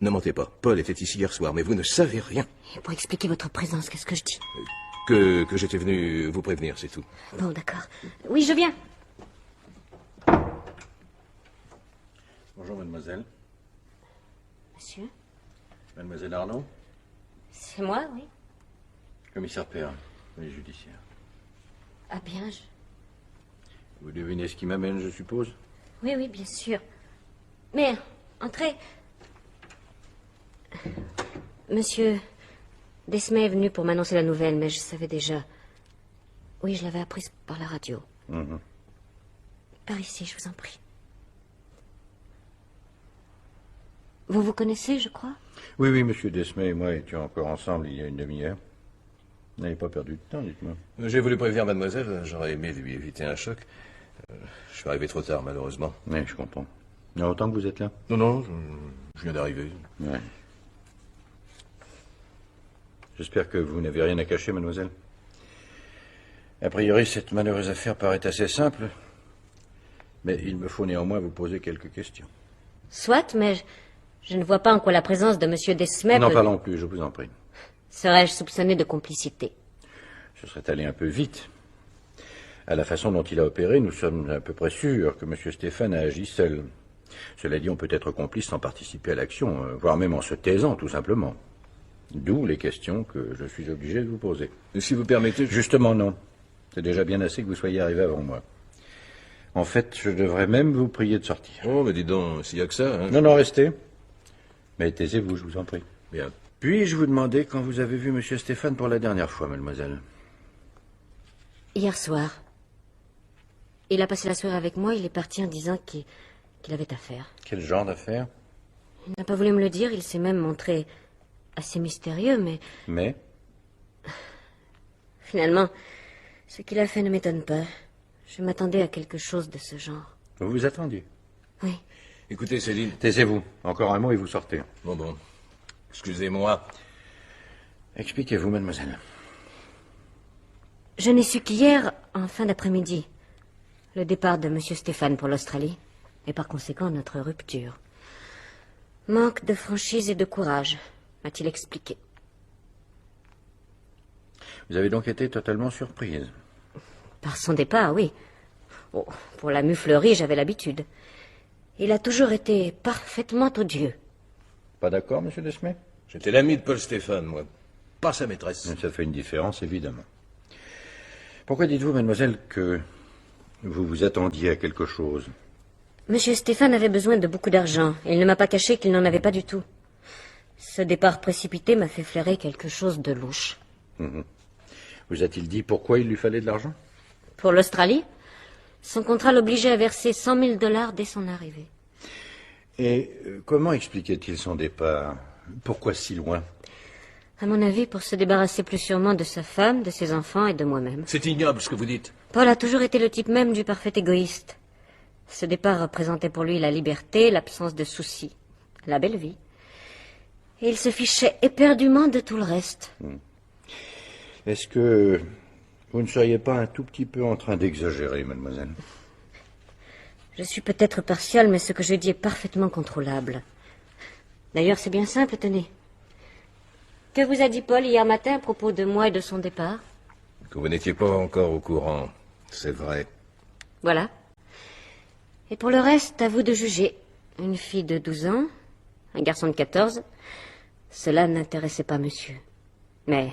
Ne mentez pas. Paul était ici hier soir, mais vous ne savez rien. Et pour expliquer votre présence, qu'est-ce que je dis? Que j'étais venu vous prévenir, c'est tout. Bon, d'accord. Oui, je viens. Bonjour, mademoiselle. Monsieur? Mademoiselle Arnaud? C'est moi, oui. Commissaire Perrin, police judiciaire. Ah bien, Vous devinez ce qui m'amène, je suppose? Oui, oui, bien sûr. Mais, entrez. Monsieur Desmet est venu pour m'annoncer la nouvelle, mais je savais déjà. Oui, je l'avais apprise par la radio. Par ici, je vous en prie. Vous vous connaissez, je crois? Oui, oui, monsieur Desmet et moi étions encore ensemble il y a une demi-heure. Vous n'avez pas perdu de temps, dites-moi. J'ai voulu prévenir mademoiselle, j'aurais aimé lui éviter un choc. Je suis arrivé trop tard, malheureusement. Oui, je comprends. Il y a longtemps que vous êtes là? Non, je viens d'arriver. Ouais. J'espère que vous n'avez rien à cacher, mademoiselle. A priori, cette malheureuse affaire paraît assez simple, mais il me faut néanmoins vous poser quelques questions. Soit, mais je ne vois pas en quoi la présence de monsieur Desmet... N'en parlons plus, je vous en prie. Serais-je soupçonné de complicité? Ce serait allé un peu vite. À la façon dont il a opéré, nous sommes à peu près sûrs que M. Stéphane a agi seul. Cela dit, on peut être complice sans participer à l'action, voire même en se taisant, tout simplement. D'où les questions que je suis obligé de vous poser. Si vous permettez... Justement, non. C'est déjà bien assez que vous soyez arrivé avant moi. En fait, je devrais même vous prier de sortir. Oh, mais dis donc, s'il y a que ça... Hein, Non, non, restez. Mais taisez-vous, je vous en prie. Bien. Puis-je vous demander quand vous avez vu M. Stéphane pour la dernière fois, mademoiselle? Hier soir. Il a passé la soirée avec moi, il est parti en disant qu'il avait affaire. Quel genre d'affaire? Il n'a pas voulu me le dire, il s'est même montré assez mystérieux, mais... Mais? Finalement, ce qu'il a fait ne m'étonne pas. Je m'attendais à quelque chose de ce genre. Vous vous attendiez? Oui. Écoutez, Céline... Taisez-vous. Encore un mot et vous sortez. Bon. Excusez-moi. Expliquez-vous, mademoiselle. Je n'ai su qu'hier, en fin d'après-midi, le départ de M. Stéphane pour l'Australie, et par conséquent notre rupture. Manque de franchise et de courage, m'a-t-il expliqué. Vous avez donc été totalement surprise? Par son départ, oui. Oh, pour la muflerie, j'avais l'habitude. Il a toujours été parfaitement odieux. Pas d'accord, monsieur Desmet? J'étais l'ami de Paul Stéphane, moi. Pas sa maîtresse. Ça fait une différence, évidemment. Pourquoi dites-vous, mademoiselle, que vous vous attendiez à quelque chose? Monsieur Stéphane avait besoin de beaucoup d'argent, et il ne m'a pas caché qu'il n'en avait pas du tout. Ce départ précipité m'a fait flairer quelque chose de louche. Vous a-t-il dit pourquoi il lui fallait de l'argent? Pour l'Australie, son contrat l'obligeait à verser 100 000 $ dès son arrivée. Et comment expliquait-il son départ? Pourquoi si loin? À mon avis, pour se débarrasser plus sûrement de sa femme, de ses enfants et de moi-même. C'est ignoble ce que vous dites. Paul a toujours été le type même du parfait égoïste. Ce départ représentait pour lui la liberté, l'absence de soucis, la belle vie. Et il se fichait éperdument de tout le reste. Est-ce que vous ne seriez pas un tout petit peu en train d'exagérer, mademoiselle? Je suis peut-être partiale, mais ce que je dis est parfaitement contrôlable. D'ailleurs, c'est bien simple, tenez. Que vous a dit Paul hier matin à propos de moi et de son départ? Que vous n'étiez pas encore au courant, c'est vrai. Voilà. Et pour le reste, à vous de juger. Une fille de 12 ans, un garçon de 14, cela n'intéressait pas monsieur. Mais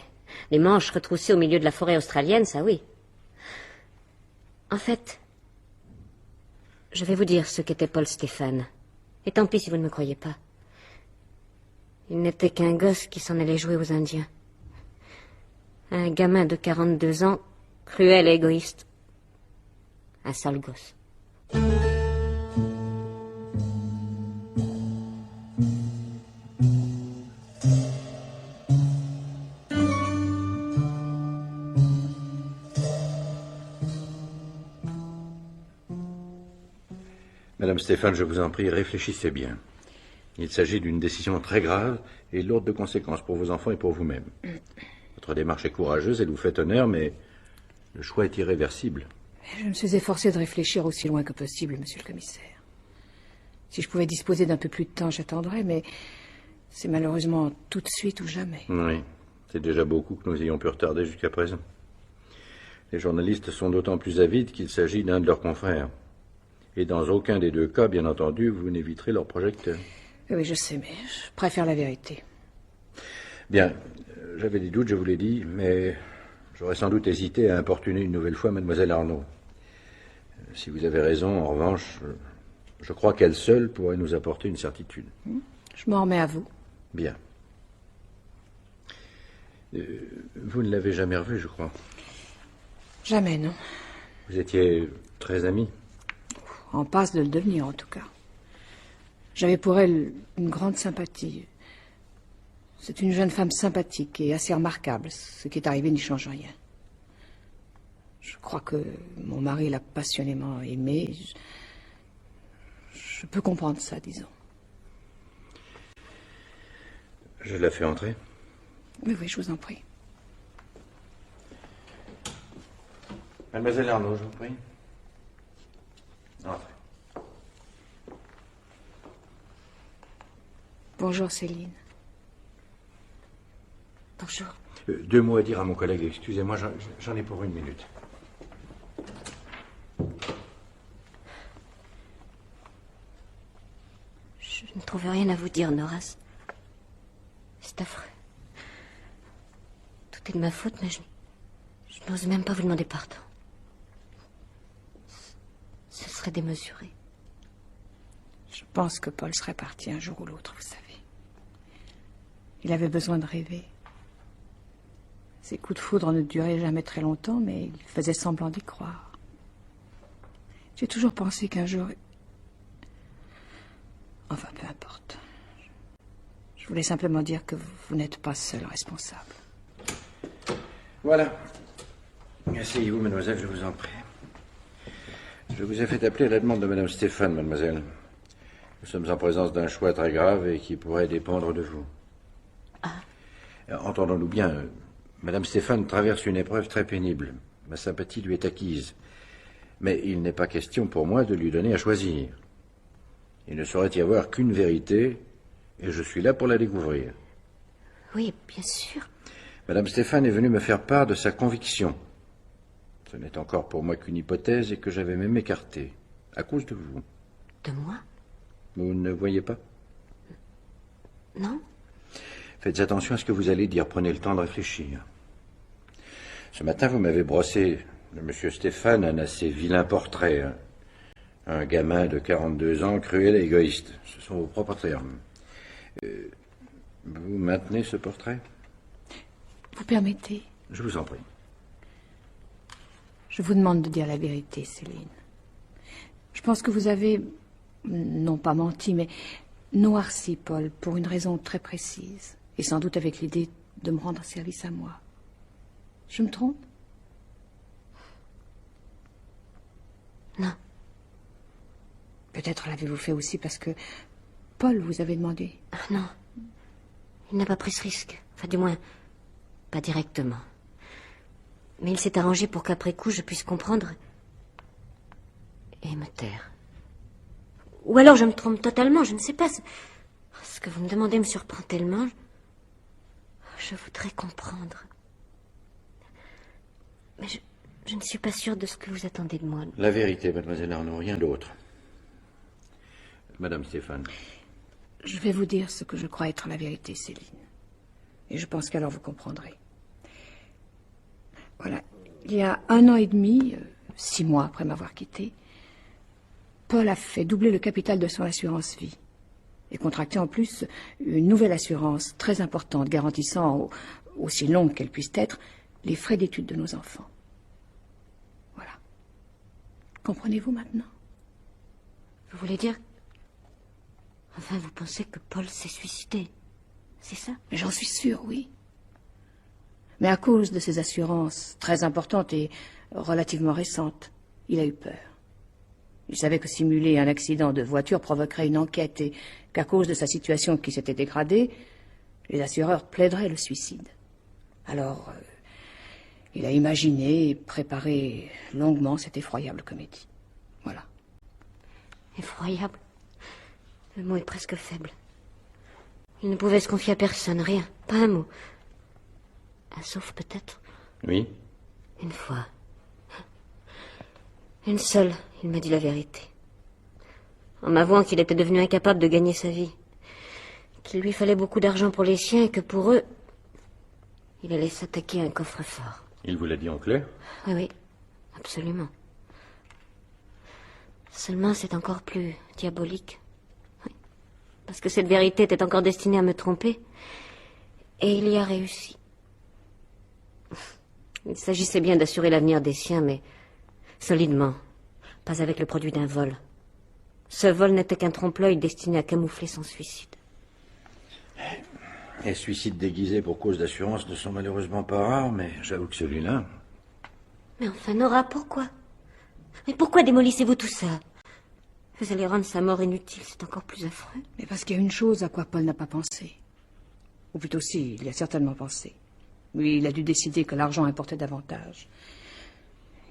les manches retroussées au milieu de la forêt australienne, ça oui. En fait, je vais vous dire ce qu'était Paul Stéphane. Et tant pis si vous ne me croyez pas. Il n'était qu'un gosse qui s'en allait jouer aux Indiens. Un gamin de 42 ans Cruel et égoïste. Un sale gosse. Madame Stéphane, je vous en prie, réfléchissez bien. Il s'agit d'une décision très grave et lourde de conséquences pour vos enfants et pour vous-même. Votre démarche est courageuse, elle vous fait honneur, mais le choix est irréversible. Je me suis efforcée de réfléchir aussi loin que possible, monsieur le commissaire. Si je pouvais disposer d'un peu plus de temps, j'attendrais, mais c'est malheureusement tout de suite ou jamais. Oui, c'est déjà beaucoup que nous ayons pu retarder jusqu'à présent. Les journalistes sont d'autant plus avides qu'il s'agit d'un de leurs confrères. Et dans aucun des deux cas, bien entendu, vous n'éviterez leur projecteur. Oui, je sais, mais je préfère la vérité. Bien, j'avais des doutes, je vous l'ai dit, mais j'aurais sans doute hésité à importuner une nouvelle fois mademoiselle Arnaud. Si vous avez raison, en revanche, je crois qu'elle seule pourrait nous apporter une certitude. Je m'en remets à vous. Bien. Vous ne l'avez jamais revue, je crois. Jamais, non. Vous étiez très amis. En passe de le devenir, en tout cas. J'avais pour elle une grande sympathie. C'est une jeune femme sympathique et assez remarquable. Ce qui est arrivé n'y change rien. Je crois que mon mari l'a passionnément aimée. Je peux comprendre ça, disons. Je la fais entrer. Oui, oui, je vous en prie. Mademoiselle Arnaud, je vous prie. Entrez. Bonjour, Céline. Bonjour. 2 mots à dire à mon collègue. Excusez-moi, j'en ai pour 1 minute. Je ne trouve rien à vous dire, Noras. C'est affreux. Tout est de ma faute, mais je n'ose même pas vous demander pardon. Ce serait démesuré. Je pense que Paul serait parti un jour ou l'autre, vous savez. Il avait besoin de rêver. Ses coups de foudre ne duraient jamais très longtemps, mais il faisait semblant d'y croire. J'ai toujours pensé qu'un jour... Enfin, peu importe. Je voulais simplement dire que vous n'êtes pas seul responsable. Voilà. Asseyez-vous, mademoiselle, je vous en prie. Je vous ai fait appeler à la demande de madame Stéphane, mademoiselle. Nous sommes en présence d'un choix très grave et qui pourrait dépendre de vous. Ah. Entendons-nous bien, madame Stéphane traverse une épreuve très pénible. Ma sympathie lui est acquise. Mais il n'est pas question pour moi de lui donner à choisir. Il ne saurait y avoir qu'une vérité, et je suis là pour la découvrir. Oui, bien sûr. Madame Stéphane est venue me faire part de sa conviction. Ce n'est encore pour moi qu'une hypothèse et que j'avais même écartée, à cause de vous. De moi? Vous ne voyez pas? Non. Faites attention à ce que vous allez dire, prenez le temps de réfléchir. Ce matin, vous m'avez brossé de M. Stéphane un assez vilain portrait. Un gamin de 42 ans, cruel et égoïste. Ce sont vos propres termes. Vous maintenez ce portrait? Vous permettez? Je vous en prie. Je vous demande de dire la vérité, Céline. Je pense que vous avez, non pas menti, mais noirci Paul pour une raison très précise, et sans doute avec l'idée de me rendre service à moi. Je me trompe? Non. Peut-être l'avez-vous fait aussi parce que Paul vous avait demandé. Ah, non. Il n'a pas pris ce risque. Enfin, du moins, pas directement. Mais il s'est arrangé pour qu'après coup, je puisse comprendre et me taire. Ou alors je me trompe totalement, je ne sais pas. Ce que vous me demandez me surprend tellement. Je voudrais comprendre. Mais je ne suis pas sûre de ce que vous attendez de moi. La vérité, mademoiselle Arnaud, rien d'autre. Madame Stéphane. Je vais vous dire ce que je crois être la vérité, Céline. Et je pense qu'alors vous comprendrez. Voilà, il y a 1 an et demi, 6 mois après m'avoir quitté, Paul a fait doubler le capital de son assurance vie et contracté en plus une nouvelle assurance très importante garantissant, aussi longue qu'elle puisse être, les frais d'études de nos enfants. Comprenez-vous maintenant? Vous voulez dire... Enfin, vous pensez que Paul s'est suicidé, c'est ça? J'en suis sûre, oui. Mais à cause de ses assurances très importantes et relativement récentes, il a eu peur. Il savait que simuler un accident de voiture provoquerait une enquête et qu'à cause de sa situation qui s'était dégradée, les assureurs plaideraient le suicide. Alors, il a imaginé et préparé longuement cette effroyable comédie. Voilà. Effroyable. Le mot est presque faible. Il ne pouvait se confier à personne, rien, pas un mot. Sauf peut-être... Oui. Une fois. Une seule, il m'a dit la vérité. En m'avouant qu'il était devenu incapable de gagner sa vie. Qu'il lui fallait beaucoup d'argent pour les siens et que pour eux, il allait s'attaquer à un coffre-fort. Il vous l'a dit en clair? Oui, oui, absolument. Seulement, c'est encore plus diabolique. Oui. Parce que cette vérité était encore destinée à me tromper. Et il y a réussi. Il s'agissait bien d'assurer l'avenir des siens, mais solidement, pas avec le produit d'un vol. Ce vol n'était qu'un trompe-l'œil destiné à camoufler son suicide. Les suicides déguisés pour cause d'assurance ne sont malheureusement pas rares, mais j'avoue que celui-là... Mais enfin, Nora, pourquoi? Mais pourquoi démolissez-vous tout ça? Vous allez rendre sa mort inutile, c'est encore plus affreux. Mais parce qu'il y a une chose à quoi Paul n'a pas pensé. Ou plutôt si, il y a certainement pensé. Lui, il a dû décider que l'argent importait davantage.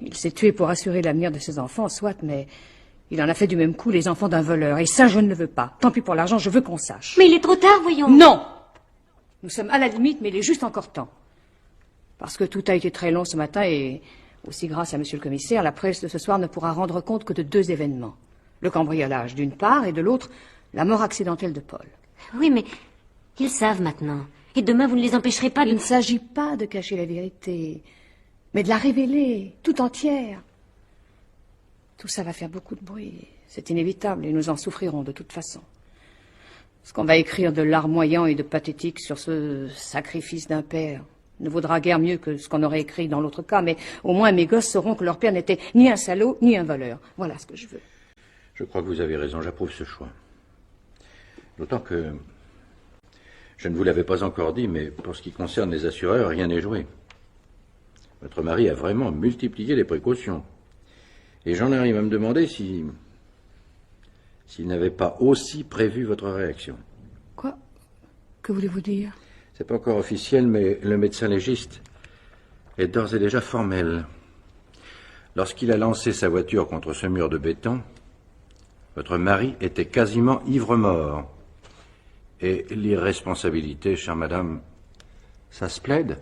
Il s'est tué pour assurer l'avenir de ses enfants, soit, mais il en a fait du même coup les enfants d'un voleur. Et ça, je ne le veux pas. Tant pis pour l'argent, je veux qu'on sache. Mais il est trop tard, voyons. Non! Nous sommes à la limite, mais il est juste encore temps. Parce que tout a été très long ce matin et, aussi grâce à monsieur le commissaire, la presse de ce soir ne pourra rendre compte que de 2 événements. Le cambriolage d'une part et de l'autre, la mort accidentelle de Paul. Oui, mais ils savent maintenant. Et demain, vous ne les empêcherez pas de... Il ne s'agit pas de cacher la vérité, mais de la révéler, tout entière. Tout ça va faire beaucoup de bruit. C'est inévitable et nous en souffrirons de toute façon. Ce qu'on va écrire de larmoyant et de pathétique sur ce sacrifice d'un père ne vaudra guère mieux que ce qu'on aurait écrit dans l'autre cas, mais au moins mes gosses sauront que leur père n'était ni un salaud, ni un voleur. Voilà ce que je veux. Je crois que vous avez raison, j'approuve ce choix. D'autant que, je ne vous l'avais pas encore dit, mais pour ce qui concerne les assureurs, rien n'est joué. Votre mari a vraiment multiplié les précautions. Et j'en arrive à me demander s'il n'avait pas aussi prévu votre réaction. Quoi? Que voulez-vous dire? C'est pas encore officiel, mais le médecin légiste est d'ores et déjà formel. Lorsqu'il a lancé sa voiture contre ce mur de béton, votre mari était quasiment ivre-mort. Et l'irresponsabilité, chère madame, ça se plaide.